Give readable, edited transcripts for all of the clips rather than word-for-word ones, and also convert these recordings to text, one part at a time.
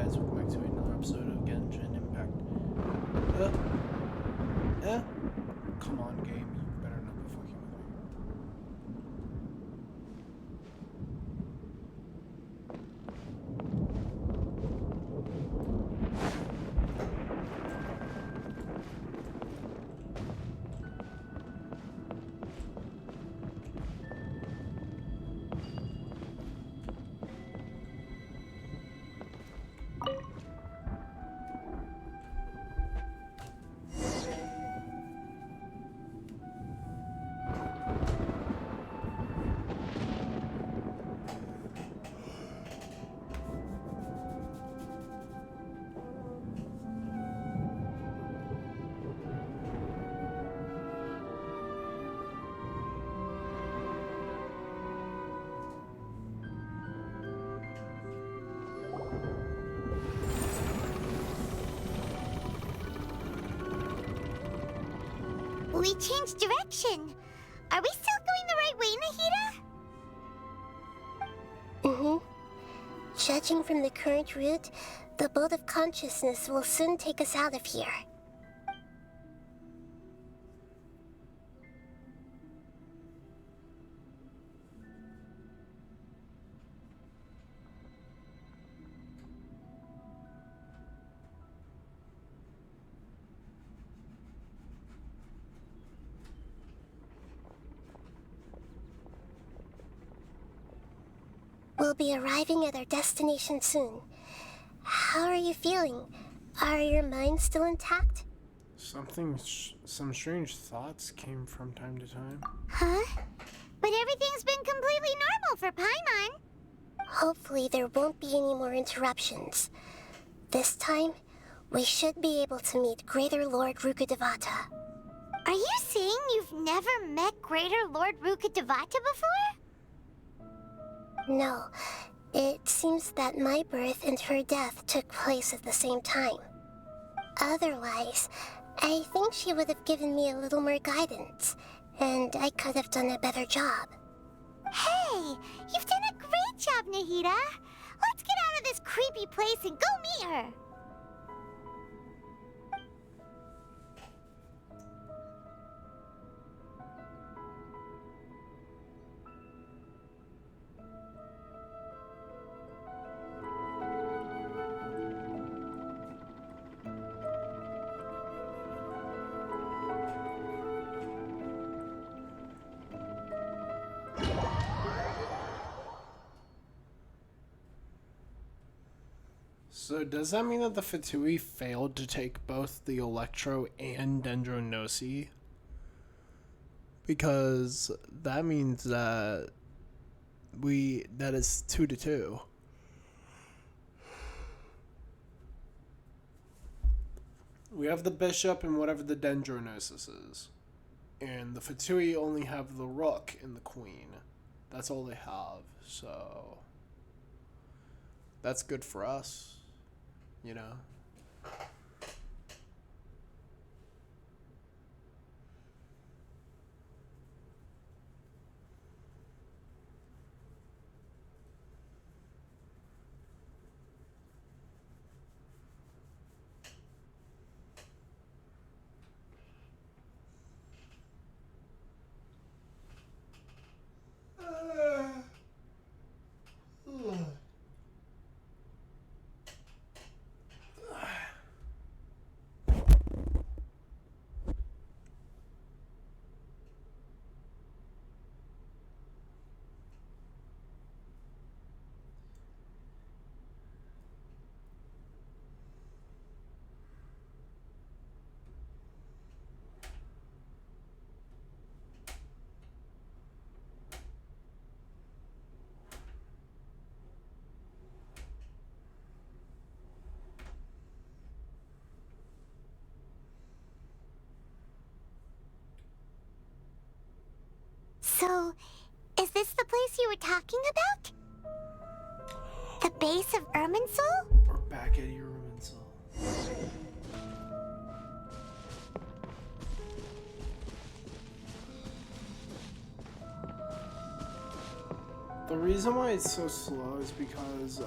guys, welcome back to another episode of Genshin Impact. Come on, game, you better not be fucking with me. We changed direction. Are we still going the right way, Nahida? Judging from the current route, the boat of consciousness will soon take us out of here. We'll be arriving at our destination soon. How are you feeling? Are your minds still intact? Some strange thoughts came from time to time. Huh? But everything's been completely normal for Paimon. Hopefully there won't be any more interruptions. This time, we should be able to meet Greater Lord Rukkhadevata. Are you saying you've never met Greater Lord Rukkhadevata before? No. It seems that my birth and her death took place at the same time. Otherwise, I think she would have given me a little more guidance, and I could have done a better job. Hey! You've done a great job, Nahida! Let's get out of this creepy place and go meet her! So does that mean that the Fatui failed to take both the Electro and Dendronosi? Because that means that that is 2-2. We have the Bishop and whatever the Dendronosis is. And the Fatui only have the Rook and the Queen. That's all they have, so that's good for us. You know? So, is this the place you were talking about? The base of Irminsul? We're back at Irminsul. The reason why it's so slow is because the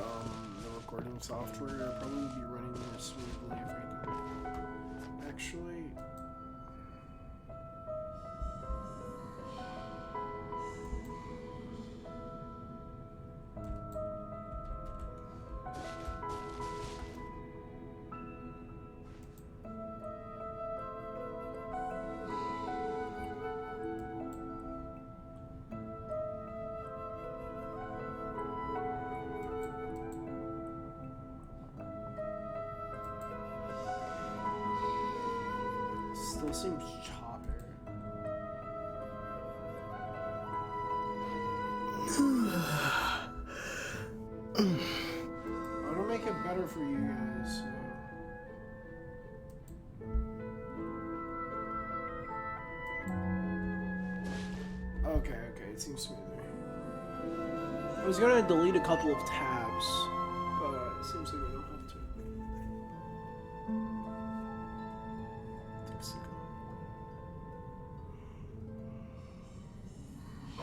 recording software, it'll probably be running more smoothly if I did. Actually, still seems choppy. I want to make it better for you guys. So. Okay, it seems smoother. I was gonna delete a couple of tabs, but it seems like I don't have to.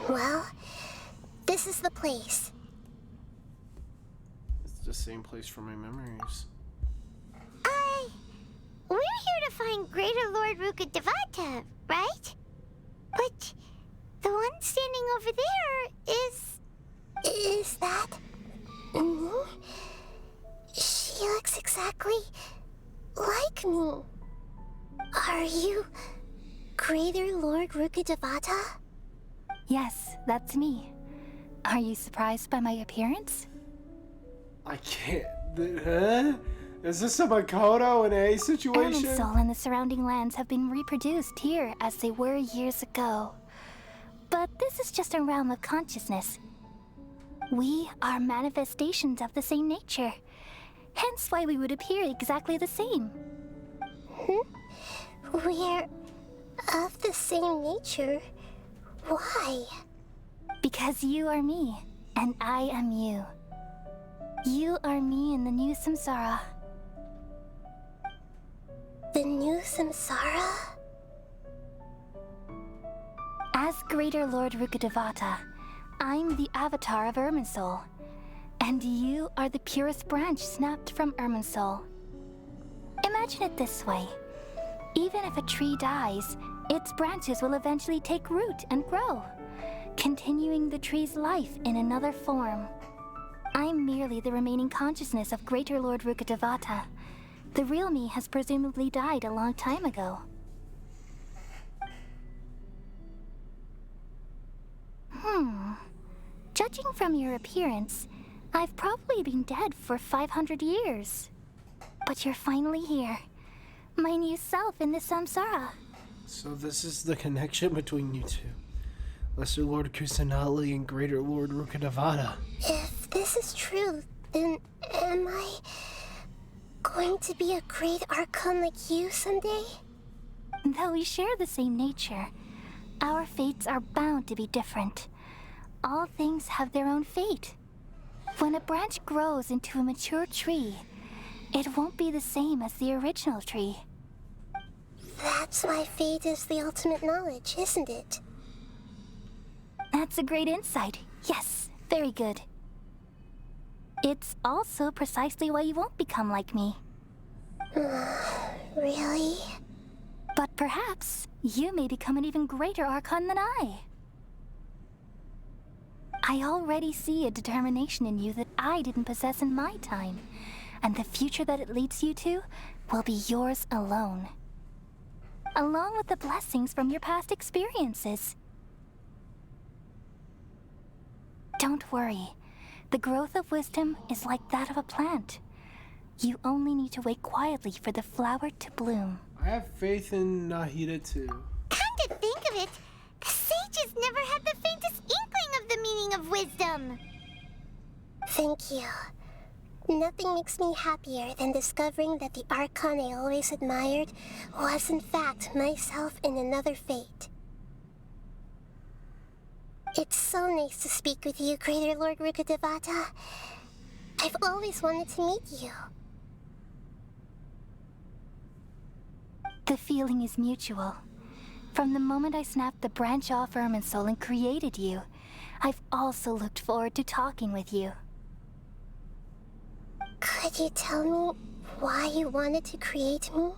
Well, this is the place. It's the same place for my memories. We're here to find Greater Lord Rukkhadevata, right? But the one standing over there is... Is that me? She looks exactly like me. Are you Greater Lord Rukkhadevata? Yes, that's me. Are you surprised by my appearance? I can't. Huh? Is this a Makoto and A situation? Irminsul and the surrounding lands have been reproduced here as they were years ago. But this is just a realm of consciousness. We are manifestations of the same nature. Hence why we would appear exactly the same. We're of the same nature. Why? Because you are me, and I am you. You are me in the new samsara. The new samsara? As Greater Lord Rukkhadevata, I'm the avatar of Irminsul, and you are the purest branch snapped from Irminsul. Imagine it this way. Even if a tree dies, its branches will eventually take root and grow, continuing the tree's life in another form. I'm merely the remaining consciousness of Greater Lord Rukkhadevata. The real me has presumably died a long time ago. Judging from your appearance, I've probably been dead for 500 years. But you're finally here. My new self in the samsara. So this is the connection between you two. Lesser Lord Kusanali and Greater Lord Rukkhadevata. If this is true, then am I going to be a great archon like you someday? Though we share the same nature, our fates are bound to be different. All things have their own fate. When a branch grows into a mature tree, it won't be the same as the original tree. That's why fate is the ultimate knowledge, isn't it? That's a great insight. Yes, very good. It's also precisely why you won't become like me. Really? But perhaps you may become an even greater archon than I. I already see a determination in you that I didn't possess in my time, and the future that it leads you to will be yours alone, along with the blessings from your past experiences. Don't worry. The growth of wisdom is like that of a plant. You only need to wait quietly for the flower to bloom. I have faith in Nahida too. Come to think of it, the sages never had the faintest inkling of the meaning of wisdom. Thank you. Nothing makes me happier than discovering that the archon I always admired was in fact myself in another fate. It's so nice to speak with you, Greater Lord Rukkhadevata. I've always wanted to meet you. The feeling is mutual. From the moment I snapped the branch off Irminsul and created you, I've also looked forward to talking with you. Could you tell me why you wanted to create me?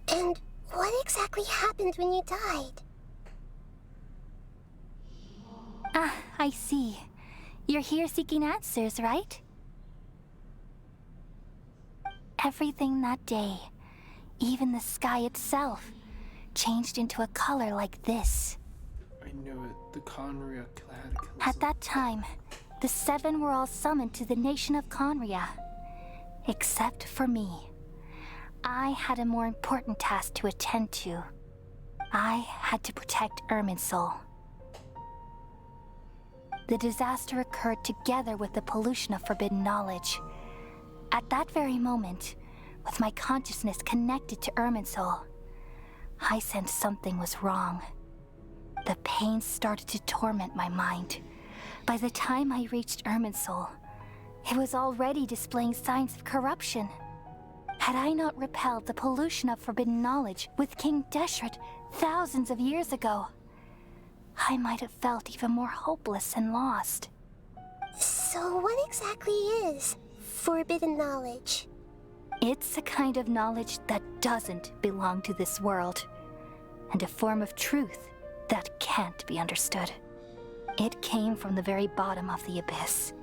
And what exactly happened when you died? Ah, I see. You're here seeking answers, right? Everything that day, even the sky itself, changed into a color like this. I knew it. The Conria Cataclysm. At that time, the seven were all summoned to the nation of Conria. Except for me. I had a more important task to attend to. I had to protect Irminsul. The disaster occurred together with the pollution of forbidden knowledge. At that very moment, with my consciousness connected to Irminsul, I sensed something was wrong. The pain started to torment my mind. By the time I reached Irminsul, it was already displaying signs of corruption. Had I not repelled the pollution of forbidden knowledge with King Deshret thousands of years ago, I might have felt even more hopeless and lost. So what exactly is forbidden knowledge? It's a kind of knowledge that doesn't belong to this world, and a form of truth that can't be understood. It came from the very bottom of the abyss.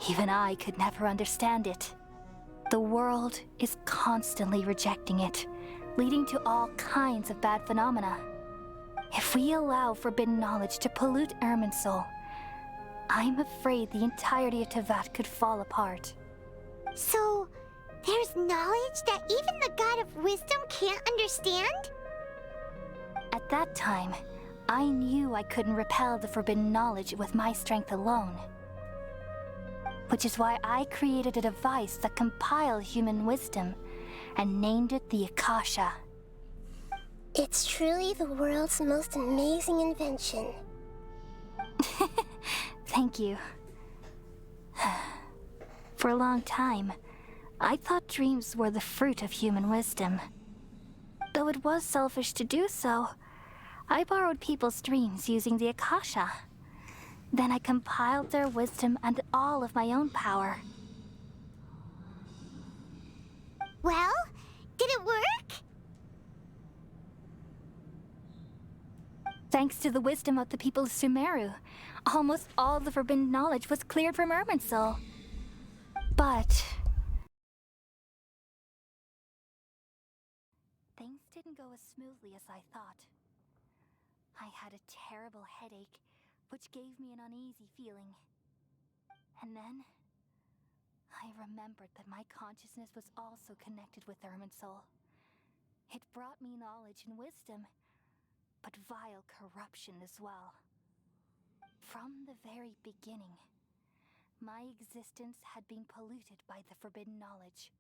Even I could never understand it. The world is constantly rejecting it, leading to all kinds of bad phenomena. If we allow forbidden knowledge to pollute Irminsul, I'm afraid the entirety of Teyvat could fall apart. So, there's knowledge that even the God of Wisdom can't understand? At that time, I knew I couldn't repel the forbidden knowledge with my strength alone. Which is why I created a device that compiled human wisdom and named it the Akasha. It's truly the world's most amazing invention. Thank you. For a long time, I thought dreams were the fruit of human wisdom. Though it was selfish to do so, I borrowed people's dreams using the Akasha. Then I compiled their wisdom and all of my own power. Well, did it work? Thanks to the wisdom of the people of Sumeru, almost all the forbidden knowledge was cleared from Irminsul. But things didn't go as smoothly as I thought. I had a terrible headache, which gave me an uneasy feeling. And then I remembered that my consciousness was also connected with Irminsul. It brought me knowledge and wisdom, but vile corruption as well. From the very beginning, my existence had been polluted by the forbidden knowledge.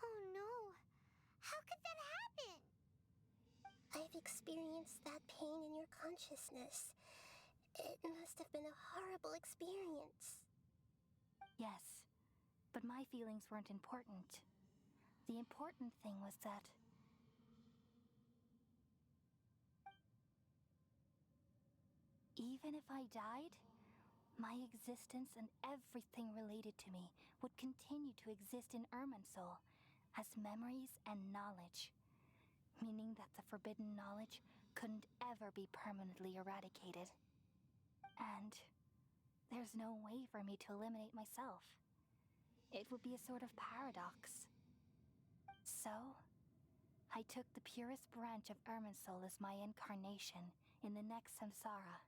Oh no. How could that happen? I've experienced that pain in your consciousness. It must have been a horrible experience. Yes, but my feelings weren't important. The important thing was that even if I died, my existence and everything related to me would continue to exist in Irminsul as memories and knowledge, meaning that the forbidden knowledge couldn't ever be permanently eradicated. And there's no way for me to eliminate myself. It would be a sort of paradox. So, I took the purest branch of Irminsul as my incarnation in the next samsara,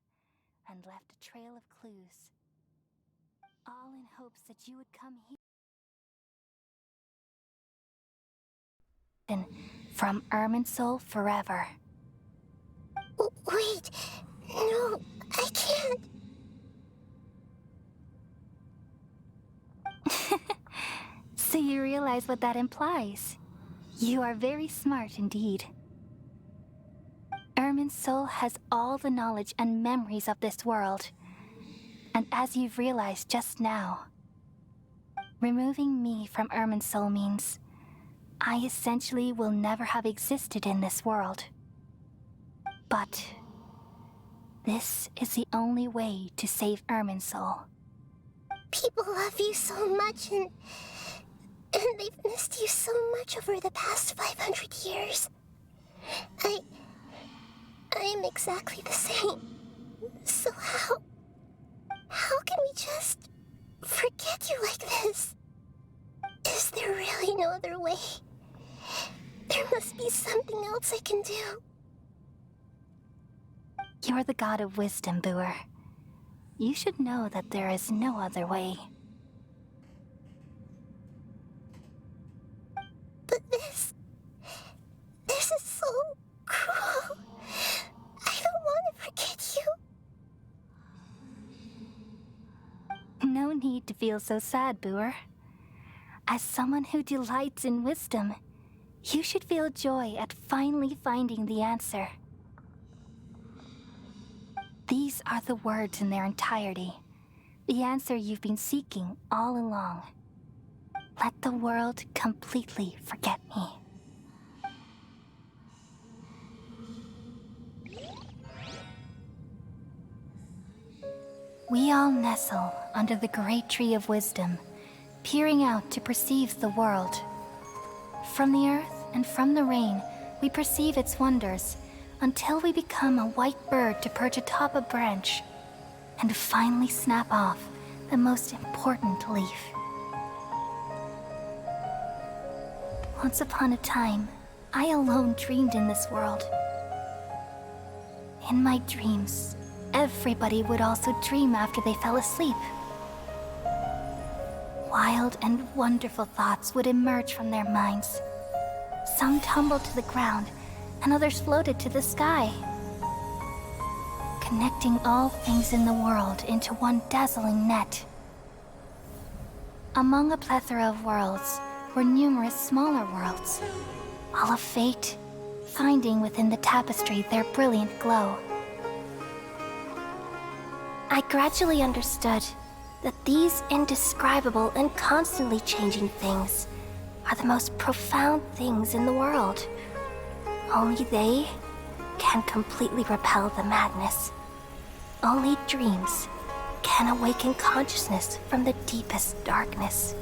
and left a trail of clues, all in hopes that you would come here from Irminsul forever. Wait, no, I can't. So you realize what that implies. You are very smart indeed. Irminsul has all the knowledge and memories of this world. And as you've realized just now, removing me from Irminsul means I essentially will never have existed in this world. But this is the only way to save Irminsul. People love you so much, and they've missed you so much over the past 500 years. I am exactly the same. So how can we just forget you like this? Is there really no other way? There must be something else I can do. You're the god of wisdom, Booer. You should know that there is no other way. But this is so cruel. I don't want to forget you. No need to feel so sad, Booer. As someone who delights in wisdom, you should feel joy at finally finding the answer. These are the words in their entirety, the answer you've been seeking all along. Let the world completely forget me. We all nestle under the great tree of wisdom, peering out to perceive the world. From the earth and from the rain, we perceive its wonders, until we become a white bird to perch atop a branch, and finally snap off the most important leaf. Once upon a time, I alone dreamed in this world. In my dreams, everybody would also dream after they fell asleep. Wild and wonderful thoughts would emerge from their minds. Some tumbled to the ground, and others floated to the sky, connecting all things in the world into one dazzling net. Among a plethora of worlds were numerous smaller worlds, all of fate, finding within the tapestry their brilliant glow. I gradually understood that these indescribable and constantly changing things are the most profound things in the world. Only they can completely repel the madness. Only dreams can awaken consciousness from the deepest darkness.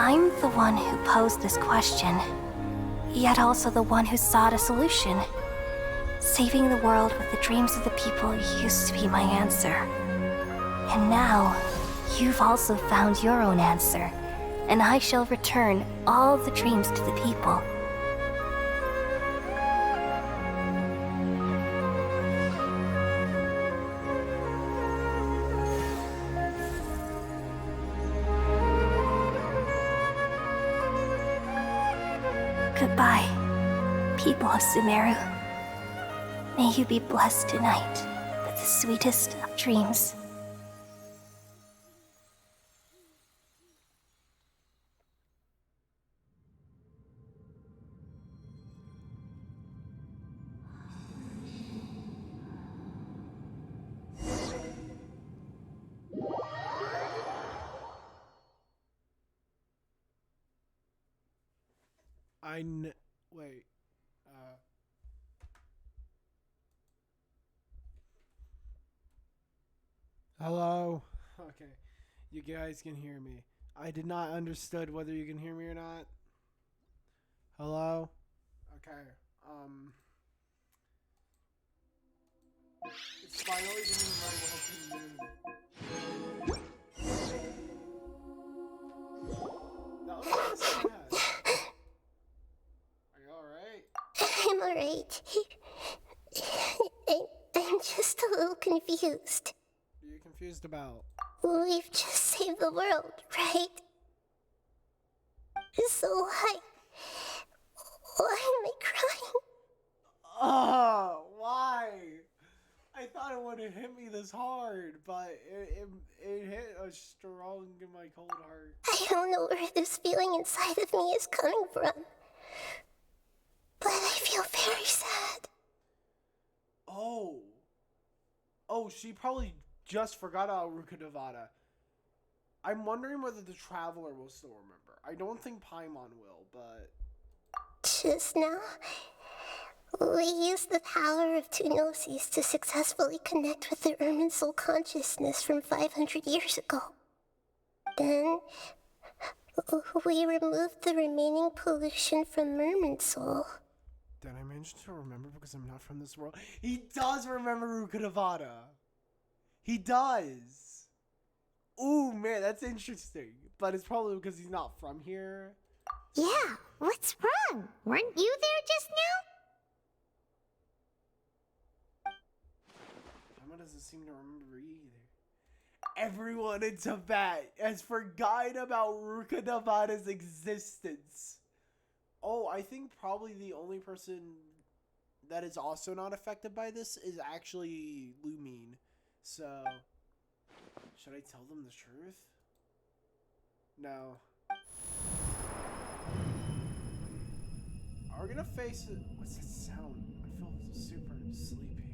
I'm the one who posed this question, yet also the one who sought a solution. Saving the world with the dreams of the people used to be my answer. And now, you've also found your own answer, and I shall return all the dreams to the people. Goodbye, people of Sumeru. May you be blessed tonight with the sweetest of dreams. Wait. Hello? Okay. You guys can hear me. I did not understood whether you can hear me or not. Hello? Okay. It's finally getting my welcome noon. That was kind of sad. Are you alright? I'm alright. I'm just a little confused. What are you confused about? We've just saved the world, right? So why am I crying? Oh, why? I thought it wouldn't hit me this hard, but it hit a strong in my cold heart. I don't know where this feeling inside of me is coming from, but I feel very sad. Oh. Oh, she probably just forgot about Rukkhadevata. I'm wondering whether the Traveler will still remember. I don't think Paimon will, but... Just now, we used the power of two gnosis to successfully connect with the Irminsul consciousness from 500 years ago. Then, we removed the remaining pollution from Irminsul. Did I manage to remember because I'm not from this world? He does remember Rukkhadevata. He does. Ooh, man, that's interesting. But it's probably because he's not from here. Yeah, what's wrong? Weren't you there just now? Emma doesn't seem to remember either. Everyone in Tibet has forgotten about Rukkhadevata's existence. Oh, I think probably the only person that is also not affected by this is actually Lumine. So, should I tell them the truth? No. Are we gonna face it? What's that sound? I feel super sleepy.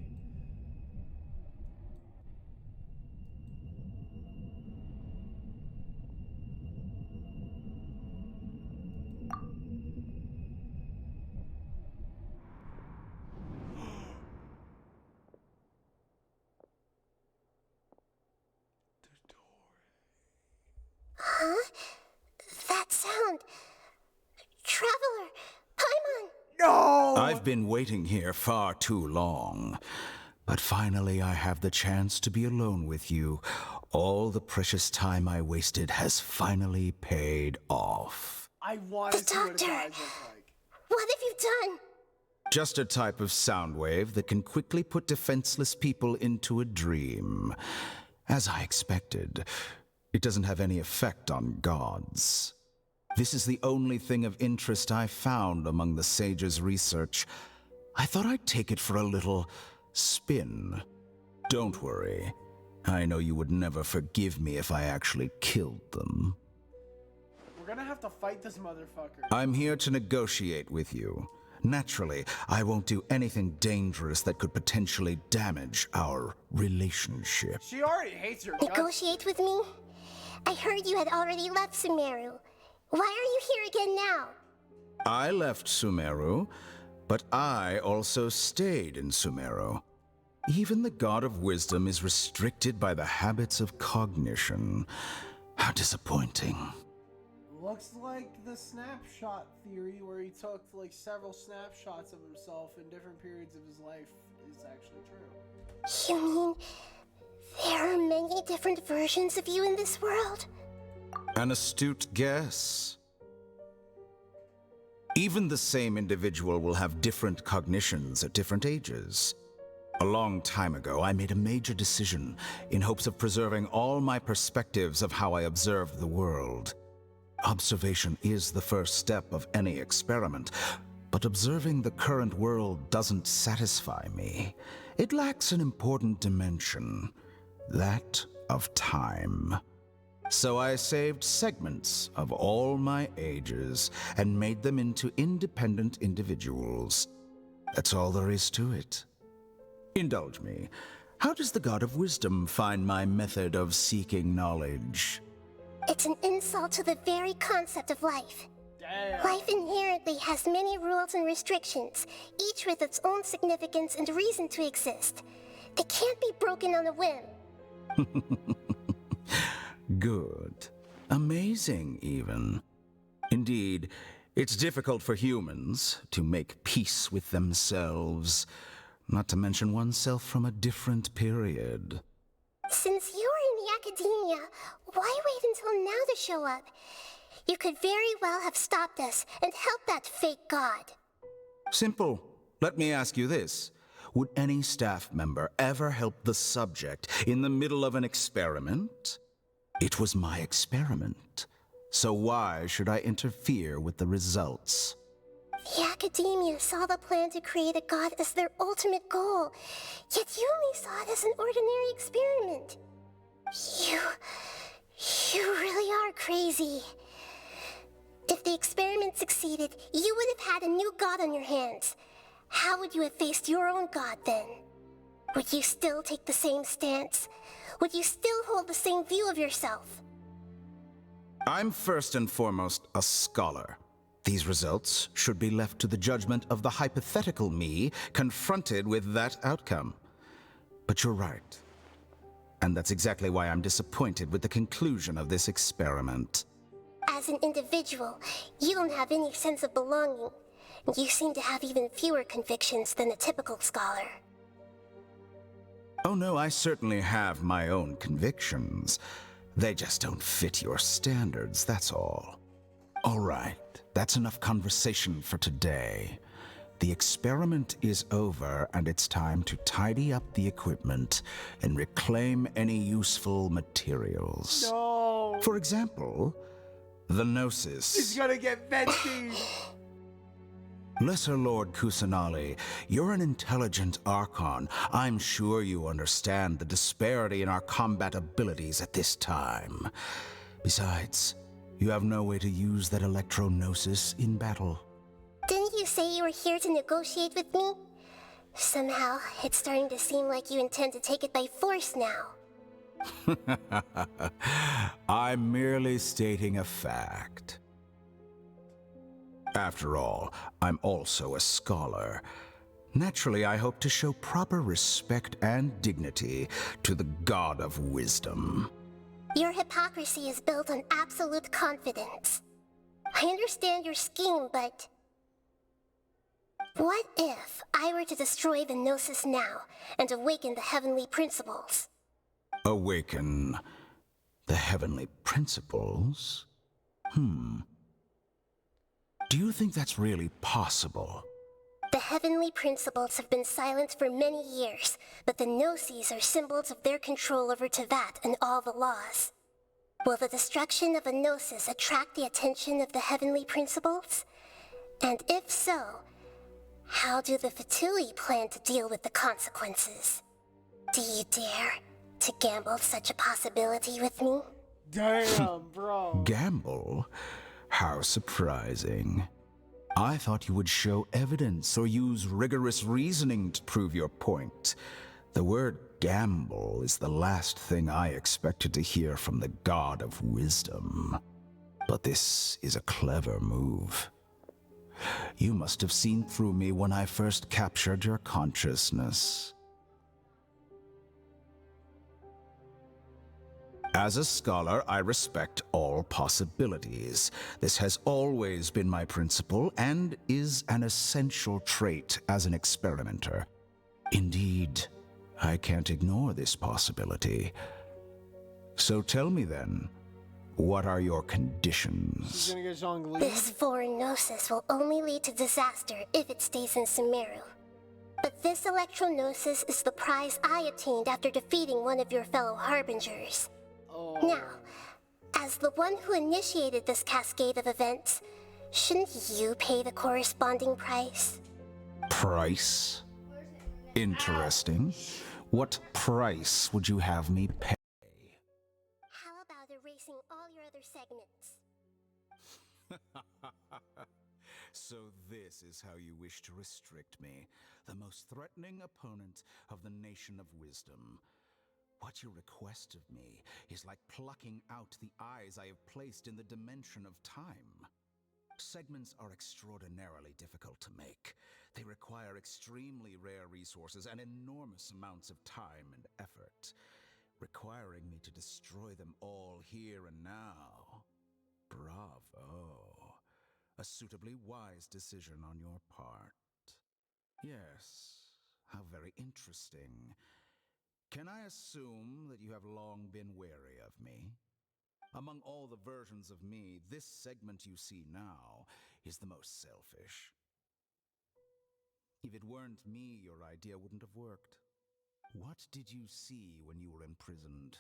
Huh? That sound. Traveler! Paimon! No! I've been waiting here far too long. But finally I have the chance to be alone with you. All the precious time I wasted has finally paid off. I want to see what his Doctor! eyes look like. What have you done? Just a type of sound wave that can quickly put defenseless people into a dream. As I expected, it doesn't have any effect on gods. This is the only thing of interest I found among the sage's research. I thought I'd take it for a little spin. Don't worry. I know you would never forgive me if I actually killed them. We're gonna have to fight this motherfucker. I'm here to negotiate with you. Naturally, I won't do anything dangerous that could potentially damage our relationship. She already hates your guts. Negotiate with me? I heard you had already left Sumeru. Why are you here again now? I left Sumeru, but I also stayed in Sumeru. Even the God of Wisdom is restricted by the habits of cognition. How disappointing. Looks like the snapshot theory where he took like several snapshots of himself in different periods of his life is actually true. You mean there are many different versions of you in this world? An astute guess. Even the same individual will have different cognitions at different ages. A long time ago, I made a major decision in hopes of preserving all my perspectives of how I observed the world. Observation is the first step of any experiment, but observing the current world doesn't satisfy me. It lacks an important dimension, that of time. So I saved segments of all my ages and made them into independent individuals. That's all there is to it. Indulge me. How does the God of Wisdom find my method of seeking knowledge? It's an insult to the very concept of life. Damn. Life inherently has many rules and restrictions, each with its own significance and reason to exist. They can't be broken on a whim. Good. Amazing, even. Indeed, it's difficult for humans to make peace with themselves, not to mention oneself from a different period. Since you are in the academia, why wait until now to show up? You could very well have stopped us and helped that fake god. Simple. Let me ask you this. Would any staff member ever help the subject in the middle of an experiment? It was my experiment. So why should I interfere with the results? The academia saw the plan to create a god as their ultimate goal, yet you only saw it as an ordinary experiment. You really are crazy. If the experiment succeeded, you would have had a new god on your hands. How would you have faced your own god then? Would you still take the same stance? Would you still hold the same view of yourself? I'm first and foremost a scholar. These results should be left to the judgment of the hypothetical me confronted with that outcome. But you're right. And that's exactly why I'm disappointed with the conclusion of this experiment. As an individual, you don't have any sense of belonging. You seem to have even fewer convictions than a typical scholar. Oh no, I certainly have my own convictions. They just don't fit your standards, that's all. All right, that's enough conversation for today. The experiment is over, and it's time to tidy up the equipment and reclaim any useful materials. No. For example, the Gnosis. He's gonna get venti. Lesser Lord Kusanali, you're an intelligent Archon. I'm sure you understand the disparity in our combat abilities at this time. Besides, you have no way to use that Electro-Gnosis in battle. Didn't you say you were here to negotiate with me? Somehow, it's starting to seem like you intend to take it by force now. I'm merely stating a fact. After all, I'm also a scholar. Naturally, I hope to show proper respect and dignity to the God of Wisdom. Your hypocrisy is built on absolute confidence. I understand your scheme, but... what if I were to destroy the Gnosis now and awaken the heavenly principles? Awaken the heavenly principles? Do you think that's really possible? The heavenly principles have been silent for many years, but the Gnosis are symbols of their control over Teyvat and all the laws. Will the destruction of a Gnosis attract the attention of the heavenly principles? And if so, how do the Fatui plan to deal with the consequences? Do you dare to gamble such a possibility with me? Damn, bro. Gamble? How surprising. I thought you would show evidence or use rigorous reasoning to prove your point. The word gamble is the last thing I expected to hear from the God of Wisdom. But this is a clever move. You must have seen through me when I first captured your consciousness. As a scholar, I respect all possibilities. This has always been my principle and is an essential trait as an experimenter. Indeed, I can't ignore this possibility. So tell me then, what are your conditions? He's gonna get Zhongli. This foreign Gnosis will only lead to disaster if it stays in Sumeru. But this Electro-Gnosis is the prize I obtained after defeating one of your fellow Harbingers. Oh. Now, as the one who initiated this cascade of events, shouldn't you pay the corresponding price? Price? Interesting. What price would you have me pay? How about erasing all your other segments? So this is how you wish to restrict me, the most threatening opponent of the Nation of Wisdom. What you request of me is like plucking out the eyes I have placed in the dimension of time. Segments are extraordinarily difficult to make. They require extremely rare resources and enormous amounts of time and effort, requiring me to destroy them all here and now. Bravo. A suitably wise decision on your part. Yes, how very interesting. Can I assume that you have long been wary of me? Among all the versions of me, this segment you see now is the most selfish. If it weren't me, your idea wouldn't have worked. What did you see when you were imprisoned?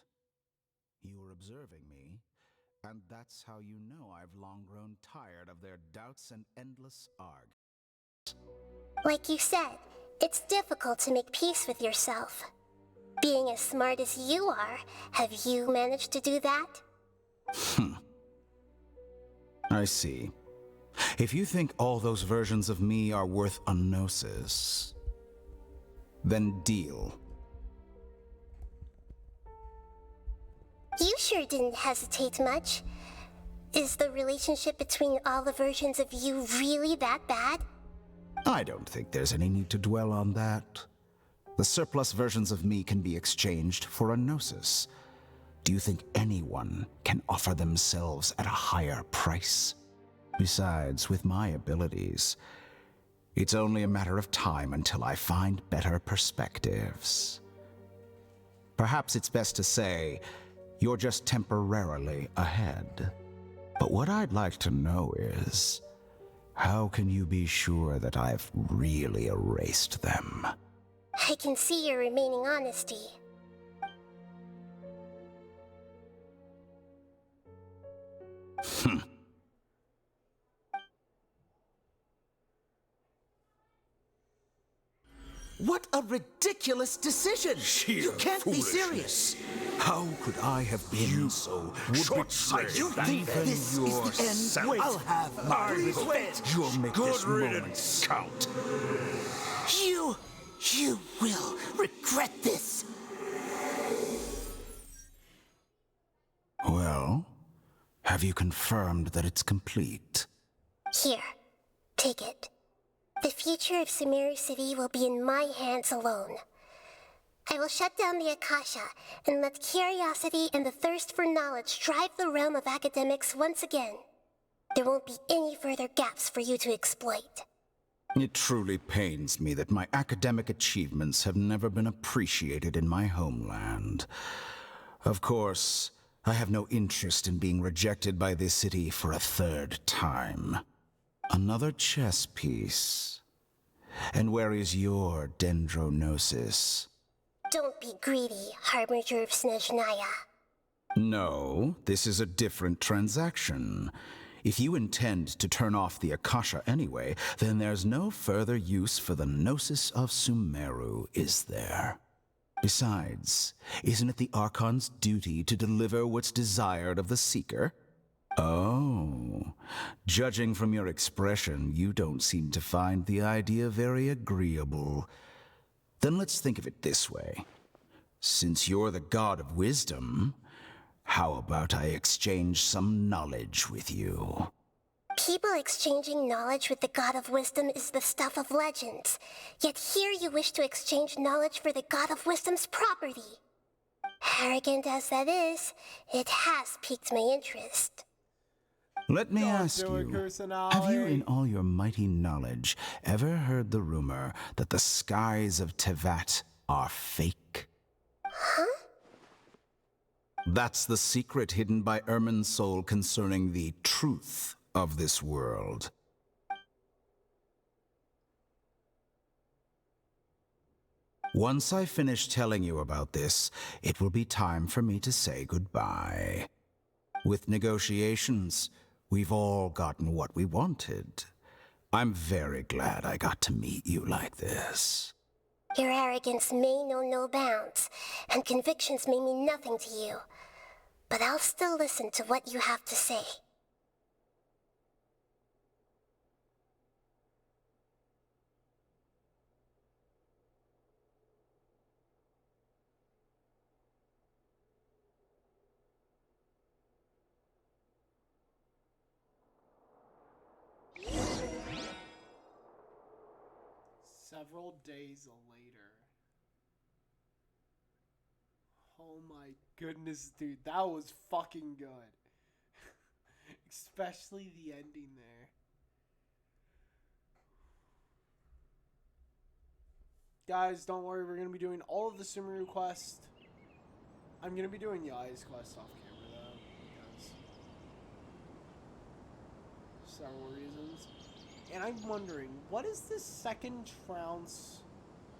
You were observing me, and that's how you know I've long grown tired of their doubts and endless arguments. Like you said, it's difficult to make peace with yourself. Being as smart as you are, have you managed to do that? I see. If you think all those versions of me are worth a gnosis, then deal. You sure didn't hesitate much. Is the relationship between all the versions of you really that bad? I don't think there's any need to dwell on that. The surplus versions of me can be exchanged for a gnosis. Do you think anyone can offer themselves at a higher price? Besides, with my abilities, it's only a matter of time until I find better perspectives. Perhaps it's best to say you're just temporarily ahead. But what I'd like to know is, how can you be sure that I've really erased them? I can see your remaining honesty. What a ridiculous decision! You can't be serious! How could I have been so short-sighted? You think this is the end? I'll have my revenge! You'll make this moment count. You will regret this! Well, have you confirmed that it's complete? Here, take it. The future of Sumeru City will be in my hands alone. I will shut down the Akasha and let curiosity and the thirst for knowledge drive the realm of academics once again. There won't be any further gaps for you to exploit. It truly pains me that my academic achievements have never been appreciated in my homeland. Of course, I have no interest in being rejected by this city for a third time. Another chess piece. And where is your dendronosis? Don't be greedy, Harbinger of Snezhnaya. No, this is a different transaction. If you intend to turn off the Akasha anyway, then there's no further use for the Gnosis of Sumeru, is there? Besides, isn't it the Archon's duty to deliver what's desired of the Seeker? Oh, judging from your expression, you don't seem to find the idea very agreeable. Then let's think of it this way. Since you're the god of wisdom, how about I exchange some knowledge with you? People exchanging knowledge with the God of Wisdom is the stuff of legends. Yet here you wish to exchange knowledge for the God of Wisdom's property. Arrogant as that is, it has piqued my interest. Let me Don't ask do it, you, Kusanagi. have you in all your mighty knowledge ever heard the rumor that the skies of Tevat are fake? Huh? That's the secret hidden by Irminsul concerning the truth of this world. Once I finish telling you about this, it will be time for me to say goodbye. With negotiations, we've all gotten what we wanted. I'm very glad I got to meet you like this. Your arrogance may know no bounds, and convictions may mean nothing to you. But I'll still listen to what you have to say. Several days later. Oh my goodness, dude. That was fucking good. Especially the ending there. Guys, don't worry. We're going to be doing all of the Sumeru quest. I'm going to be doing Yai's quest off camera, though. Because several reasons. And I'm wondering, what is this second trounce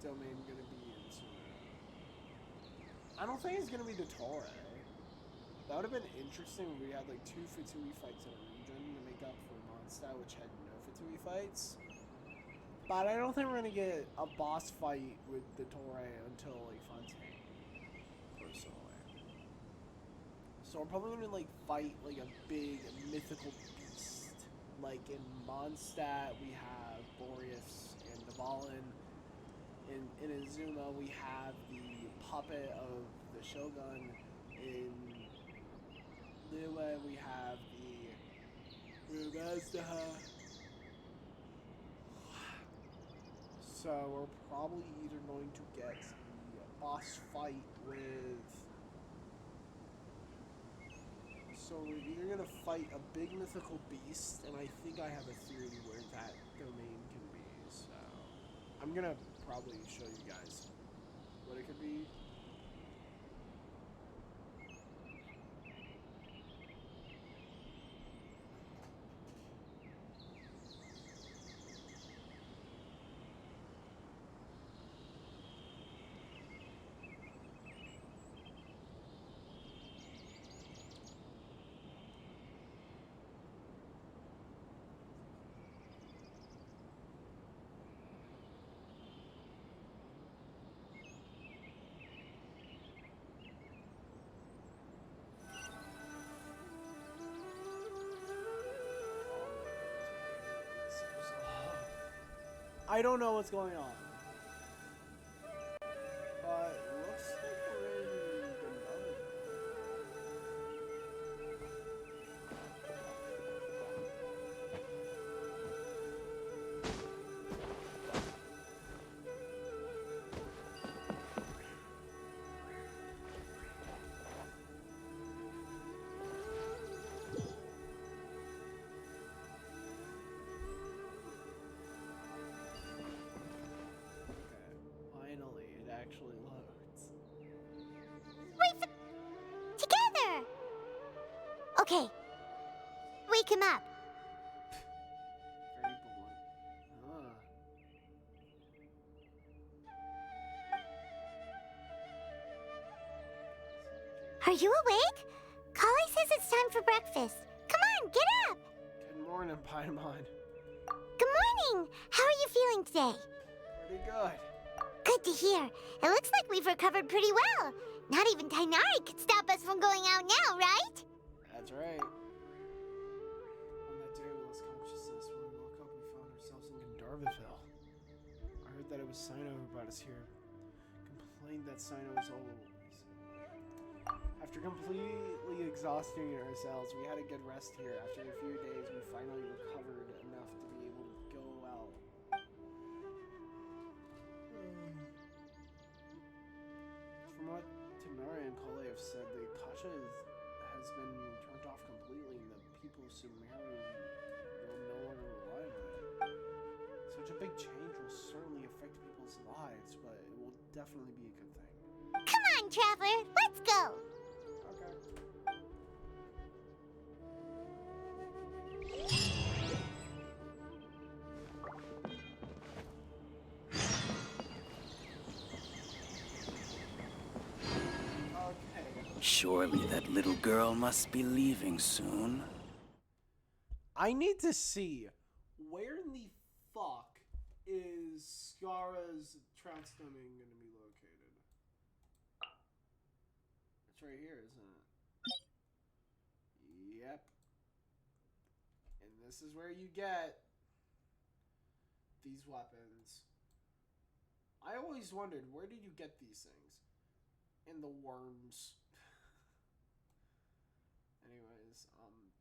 domain going to be in Sumeru? I don't think it's going to be the Torre. That would have been interesting when we had like 2 Fatui fights in a region to make up for Mondstadt, which had no Fatui fights. But I don't think we're going to get a boss fight with the Torre until like Fontaine, personally. So we're probably going to like fight like a big mythical beast. Like in Mondstadt, we have Boreas and Navalin. In Azuma, we have the puppet of the Shogun. In Anyway, we have the Mazda. So we're probably either going to get the boss fight with. So we're either gonna fight a big mythical beast, and I think I have a theory where that domain can be. So I'm gonna probably show you guys what it could be. I don't know what's going on. But it looks like we're in Gundam. Finally, it actually loads. Wait for... Together! Okay. Wake him up. Very blunt. Are you awake? Kali says it's time for breakfast. Come on, get up! Good morning, Paimon. Good morning! How are you feeling today? Pretty good. Good to hear. It looks like we've recovered pretty well. Not even Tainari could stop us from going out now, right? That's right. On that day we lost consciousness, when we woke up, we found ourselves in Gandharvaville. I heard that it was Sino who brought us here. Complained that Sino was always. After completely exhausting ourselves, we had a good rest here. After a few days, we finally recovered enough to be able to go out. From what Tanari and Kole have said, the Akasha has been turned off completely, and the people of Sumeru will no longer rely on it. Such a big change will certainly affect people's lives, but it will definitely be a good thing. Come on, Traveler, let's go! Okay. Surely that little girl must be leaving soon. I need to see where in the fuck is Skara's trout stomach going to be located. It's right here, isn't it? Yep. And this is where you get these weapons. I always wondered, where did you get these things? In the worms. Anyways,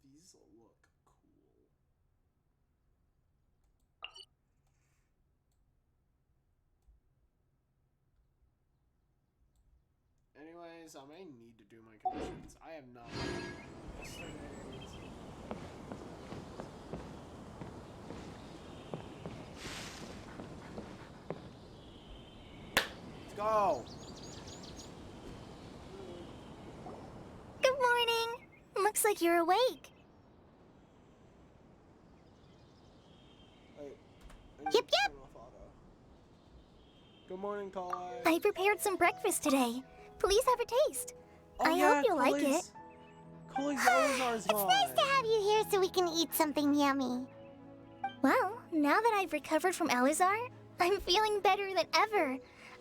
these look cool. Anyways, I may need to do my commissions. I have not. Let's go! Good morning. Looks like you're awake. Wait, Yep, yep. Good morning, Kali. I prepared some breakfast today. Please have a taste. Oh, I hope you like it. Kali's always ours. It's nice to have you here so we can eat something yummy. Well, now that I've recovered from Alizar, I'm feeling better than ever.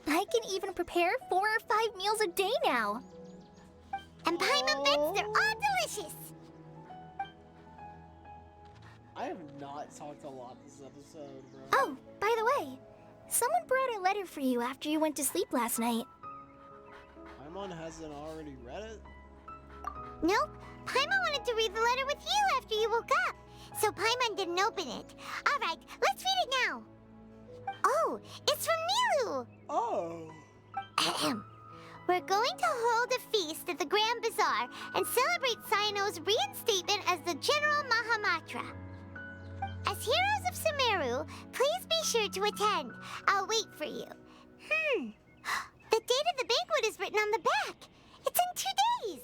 I can even prepare 4 or 5 meals a day now. And Paimon bets they're all delicious. I have not talked a lot this episode, bro. Oh, by the way, someone brought a letter for you after you went to sleep last night. Paimon hasn't already read it? Nope. Paimon wanted to read the letter with you after you woke up, so Paimon didn't open it. All right, let's read it now. Oh, it's from Nilu. Oh. Ahem. We're going to hold a feast at the Grand Bazaar and celebrate Cyano's reinstatement as the General Mahamatra. As heroes of Sumeru, please be sure to attend. I'll wait for you. The date of the banquet is written on the back. It's in 2 days.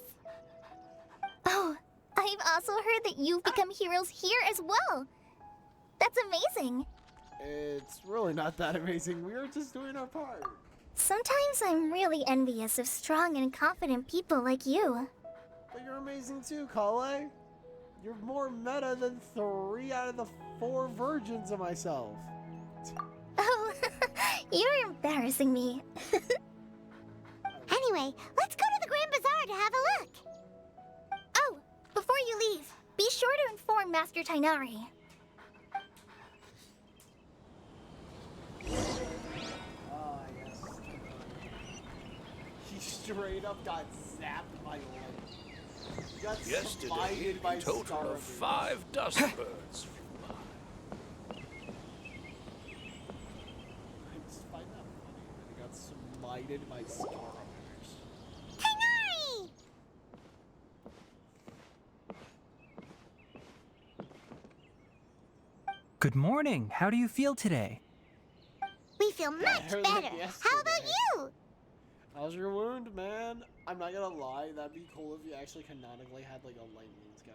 Oh, I've also heard that you've become heroes here as well. That's amazing. It's really not that amazing. We were just doing our part. Sometimes I'm really envious of strong and confident people like you. But you're amazing too, Kale. You're more meta than 3 out of the 4 virgins of myself. Oh, you're embarrassing me. Anyway, let's go to the Grand Bazaar to have a look. Oh, before you leave, be sure to inform Master Tainari. Ah, yes. He straight up got zapped by lightning. He got Yesterday, smited by a total starving. of 5 dust birds flew by. I just find that funny that he got smited by starvers. Tainari! Good morning. How do you feel today? We feel much Better than better. How about yesterday. you? How's your wound, man? I'm not gonna lie, that'd be cool if you actually canonically had like a lightning scar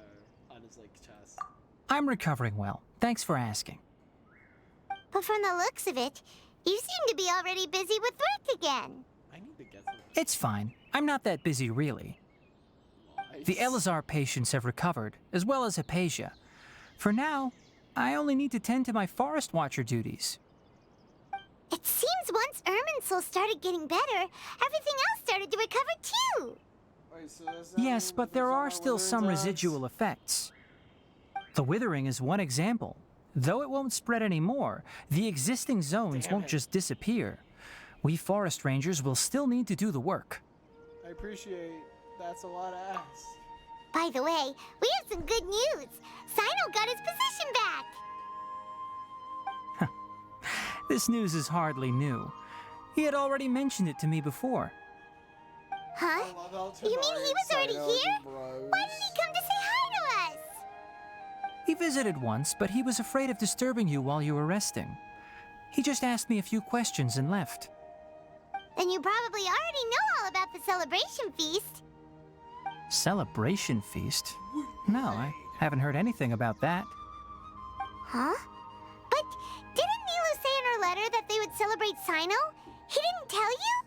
on his like chest. I'm recovering well. Thanks for asking. But from the looks of it, you seem to be already busy with work again. I need to get some It's fine. I'm not that busy, really. lives. The Elazar patients have recovered, as well as Hypatia. For now, I only need to tend to my Forest Watcher duties. It seems once Irminsul started getting better, everything else started to recover too. Wait, so does that Yes, mean but there are Bizarre still some Wizards? residual effects. The withering is one example. Though it won't spread anymore, the existing zones Damn won't it. just disappear. We forest rangers will still need to do the work. I appreciate that's a lot of ass. By the way, we have some good news. Sino got his position back. This news is hardly new. He had already mentioned it to me before. Huh? I love how You mean Tenari he was and already Sino here? are bros. Why didn't he come to say hi to us? He visited once, but he was afraid of disturbing you while you were resting. He just asked me a few questions and left. Then you probably already know all about the celebration feast. Celebration feast? No, I haven't heard anything about that. Huh? But didn't Nilu say in her letter that they would celebrate Sino? He didn't tell you?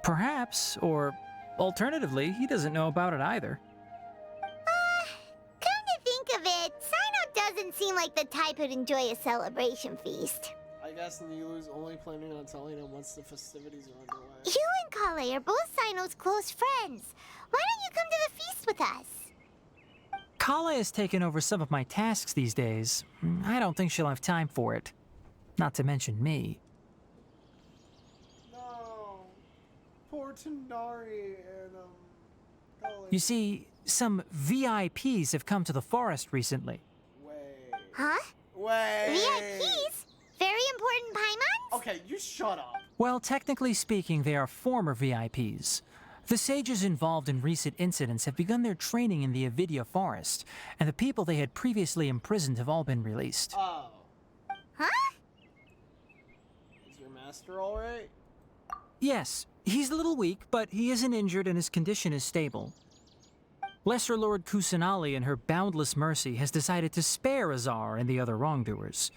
Perhaps, or alternatively, he doesn't know about it either. Come to think of it, Sino doesn't seem like the type who'd enjoy a celebration feast. I guess Nilu's only planning on telling him once the festivities are underway. You and Kale are both Sino's close friends. Why don't you come to the feast with us? Kala has taken over some of my tasks these days. I don't think she'll have time for it. Not to mention me. No. Poor Tenari and Kale. You see, some VIPs have come to the forest recently. Wait. Huh? Wait. VIPs? Very important Paimons? Okay, you shut up. Well, technically speaking, they are former VIPs. The sages involved in recent incidents have begun their training in the Avidya forest, and the people they had previously imprisoned have all been released. Oh. Huh? Is your master alright? Yes, he's a little weak, but he isn't injured and his condition is stable. Lesser Lord Kusanali, in her boundless mercy, has decided to spare Azar and the other wrongdoers.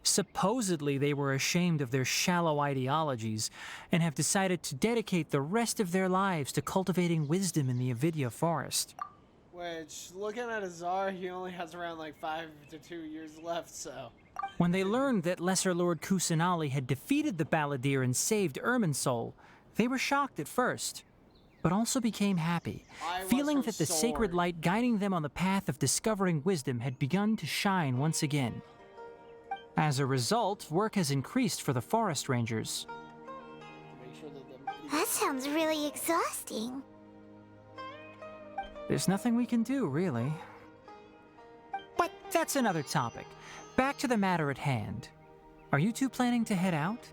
Supposedly, they were ashamed of their shallow ideologies and have decided to dedicate the rest of their lives to cultivating wisdom in the Avidya forest. Which, looking at Azar, he only has around like 5 to 2 years left, so. When they learned that Lesser Lord Kusanali had defeated the Balladeer and saved Irminsul, they were shocked at first, but also became happy, I was feeling her that the sacred sword. light guiding them on the path of discovering wisdom had begun to shine once again. As a result, work has increased for the forest rangers. Make sure that That sounds really exhausting. There's nothing we can do, really. But that's another topic. Back to the matter at hand. Are you two planning to head out?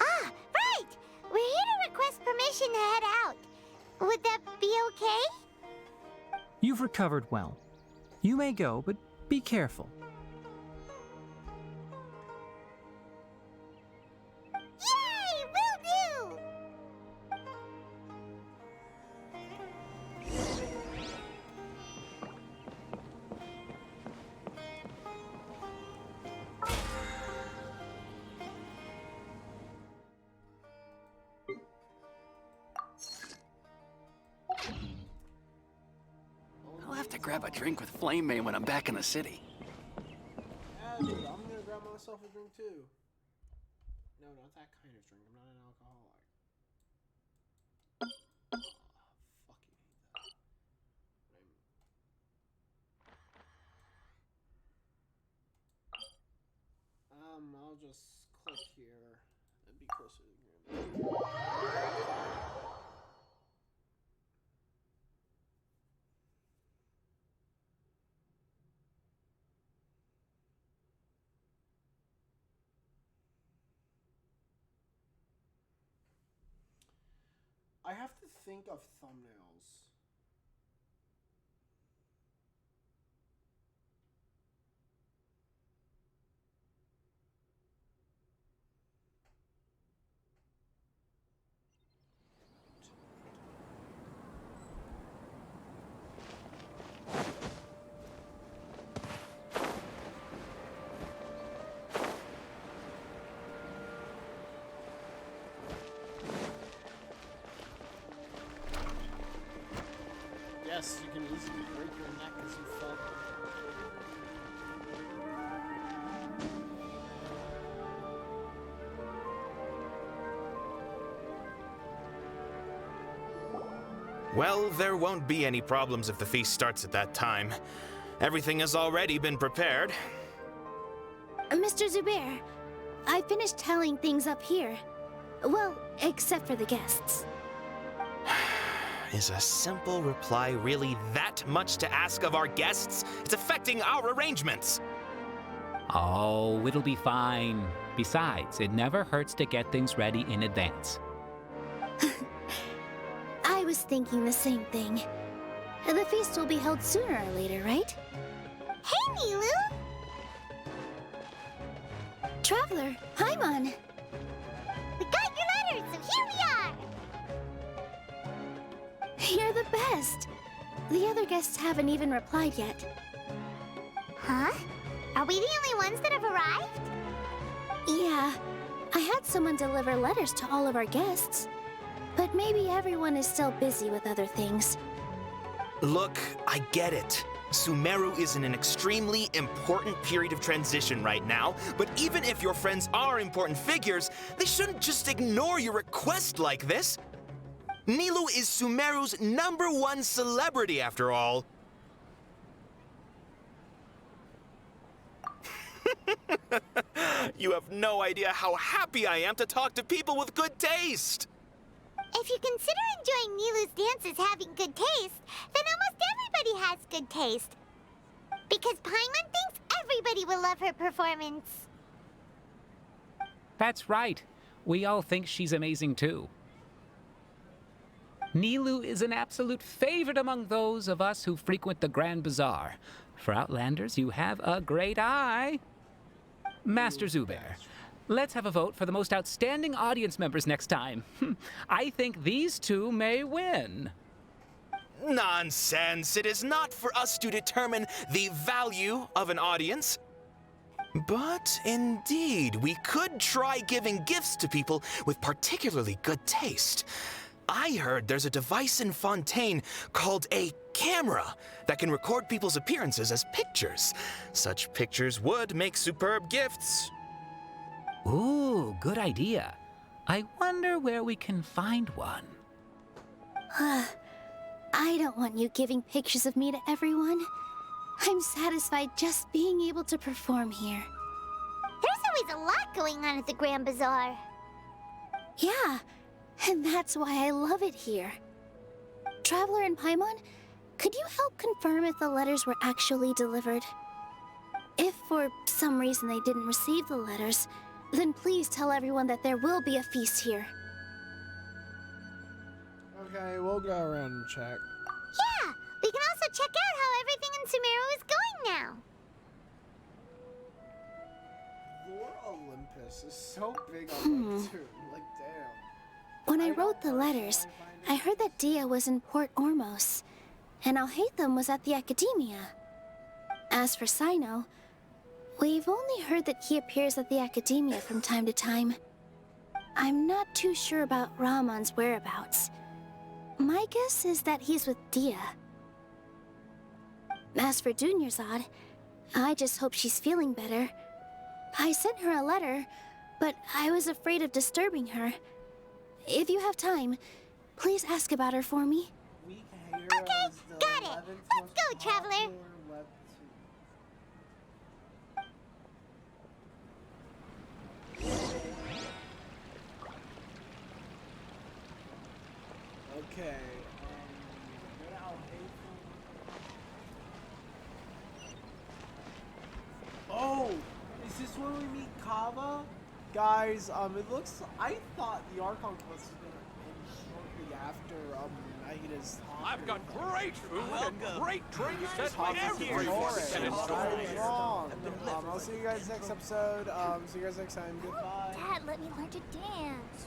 Ah, right! We're here to request permission to head out. Would that be okay? You've recovered well. You may go, but be careful. Yay! Will do! I'll have to grab a drink with Flame Mane when I'm back in the city. Yeah, dude, I'm gonna grab myself a drink too. No, not that kind of drink. I'm not an alcoholic. Oh, fucking hate that. I'll just click here. It'd be closer to the ground. I have to think of thumbnails. Yes, you can easily break your neck as you fall. Well, there won't be any problems if the feast starts at that time. Everything has already been prepared. Mr. Zubair, I finished tallying things up here. Well, except for the guests. Is a simple reply really that much to ask of our guests? It's affecting our arrangements. Oh, it'll be fine. Besides, it never hurts to get things ready in advance. I was thinking the same thing. The feast will be held sooner or later, right? Hey, Nilu! Traveler, Paimon! We got your letters, so here we are! You're the best! The other guests haven't even replied yet. Huh? Are we the only ones that have arrived? Yeah, I had someone deliver letters to all of our guests. But maybe everyone is still busy with other things. Look, I get it. Sumeru is in an extremely important period of transition right now, but even if your friends are important figures, they shouldn't just ignore your request like this. Nilu is Sumeru's #1 celebrity, after all. You have no idea how happy I am to talk to people with good taste. If you consider enjoying Nilu's dances having good taste, then almost everybody has good taste. Because Paimon thinks everybody will love her performance. That's right. We all think she's amazing too. Nilu is an absolute favorite among those of us who frequent the Grand Bazaar. For Outlanders, you have a great eye. Master Zubair, let's have a vote for the most outstanding audience members next time. I think these two may win. Nonsense! It is not for us to determine the value of an audience. But indeed, we could try giving gifts to people with particularly good taste. I heard there's a device in Fontaine called a camera that can record people's appearances as pictures. Such pictures would make superb gifts. Ooh, good idea. I wonder where we can find one. I don't want you giving pictures of me to everyone. I'm satisfied just being able to perform here. There's always a lot going on at the Grand Bazaar. Yeah, and that's why I love it here. Traveler and Paimon, could you help confirm if the letters were actually delivered? If for some reason they didn't receive the letters, then please tell everyone that there will be a feast here. Okay, we'll go around and check. Yeah, we can also check out how everything in Sumeru is going now. Lore Olympus is so big on Webtoon. Like, damn. When I wrote the letters, I heard that Dia was in Port Ormos, and Alhaitham was at the Academia. As for Sino, we've only heard that he appears at the Academia from time to time. I'm not too sure about Ramon's whereabouts. My guess is that he's with Dia. As for Dunyarzad, I just hope she's feeling better. I sent her a letter, but I was afraid of disturbing her. If you have time, please ask about her for me. Okay, got it. Let's go, Traveler. Okay, oh, is this when we meet Kava? Guys, it looks, I thought the Archon quest was gonna end shortly after, Naida's talk. I've got great food and great drinks at Talk every I was story. wrong. I'll see you guys next episode. See you guys next time. Goodbye. Dad, let me learn to dance.